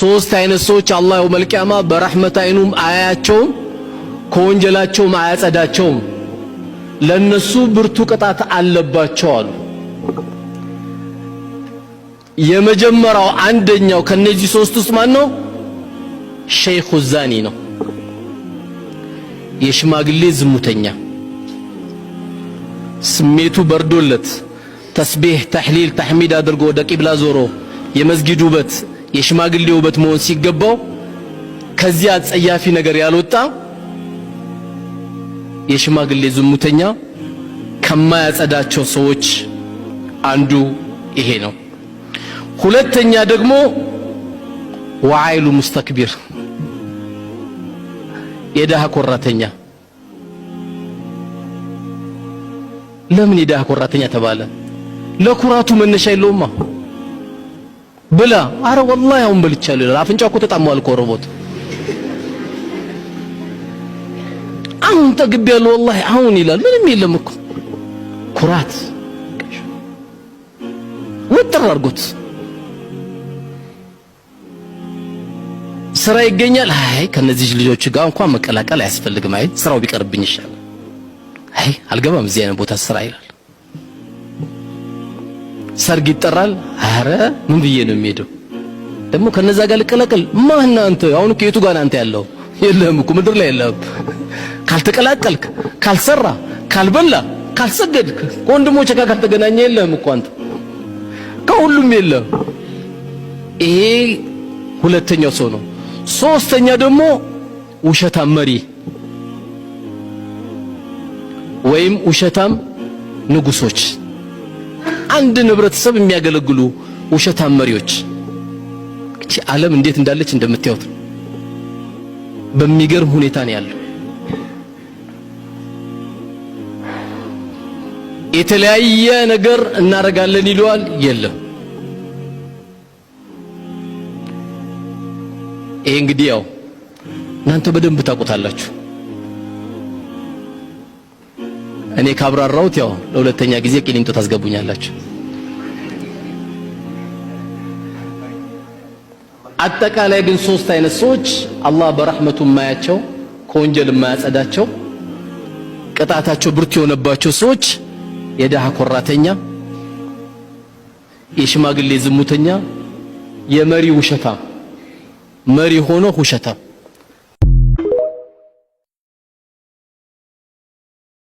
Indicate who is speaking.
Speaker 1: ሶስት አይነት ሰዎች አላህ የውመል ቂያማ በረህመት አይኑም አያቸውም ከወንጀላቸውም አያጸዳቸውም ለነሱ ብርቱ ቅጣት አለባቸው አሉ። የመጀመሪያው አንደኛው ከነዚህ ሶስት ውስጥ ማን ነው? ሸይኹ ዛኒ ነው። የሽማግሌ ዝሙተኛ ስሜቱ በርዶለት ተስቢህ ተህሊል ተህሚድ አድርጎ ወደ ቂብላ ዞሮ የመስጊድ ውበት የሽማግሌ ውበት መሆን ሲገባው ከዚያ አጸያፊ ነገር ያልወጣ የሽማግሌ ዝሙተኛ ከማያጸዳቸው ሰዎች አንዱ ይሄ ነው። ሁለተኛ ደግሞ ወዓይሉ ሙስተክቢር የደሃ ኮራተኛ። ለምን የደሃ ኮራተኛ ተባለ? ለኩራቱ መነሻ የለውማ። ብላ አረ ወላሂ አሁን በልቻለሁ ይላል። አፍንጫው እኮ ተጣሟል እኮ ሮቦት። አሁን ተግቤያለሁ ወላሂ አሁን ይላል። ምንም የለም እኮ ኩራት ወጥር አድርጎት ስራ ይገኛል። አይ ከነዚህ ልጆች ጋር እንኳን መቀላቀል አያስፈልግም። አይ ስራው ቢቀርብኝ ይሻላል። አይ አልገባም እዚህ አይነት ቦታ ስራ ይላል። ሰርግ ይጠራል። አረ ምን ብዬ ነው የሚሄደው? ደግሞ ከነዛ ጋር ልቀላቀል? ማን አንተ? አሁን ከየቱ ጋር አንተ ያለው? የለህም እኮ ምድር ላይ የለህም። ካልተቀላቀልክ፣ ካልሰራ፣ ካልበላ፣ ካልሰገድክ፣ ከወንድሞች ጋር ካልተገናኘ የለህም እኮ አንተ። ከሁሉም የለህም። ይሄ ሁለተኛው ሰው ነው። ሶስተኛ ደግሞ ውሸታም መሪ ወይም ውሸታም ንጉሶች፣ አንድ ህብረተሰብ የሚያገለግሉ ውሸታም መሪዎች። እቺ ዓለም እንዴት እንዳለች እንደምታዩት በሚገርም ሁኔታ ነው ያለው። የተለያየ ነገር እናረጋለን ይሏል፣ የለም። ይሄ እንግዲህ ያው እናንተ በደንብ ታውቁታላችሁ። እኔ ካብራራሁት ያው ለሁለተኛ ጊዜ ቂሊንጦ ታስገቡኛላችሁ። አጠቃላይ ግን ሶስት አይነት ሰዎች አላህ በረህመቱ የማያቸው ከወንጀል የማያጸዳቸው ቅጣታቸው ብርቱ የሆነባቸው ሰዎች የደሃ ኮራተኛ፣ የሽማግሌ ዝሙተኛ፣ የመሪ ውሸታም። መሪ ሆኖ ውሸታም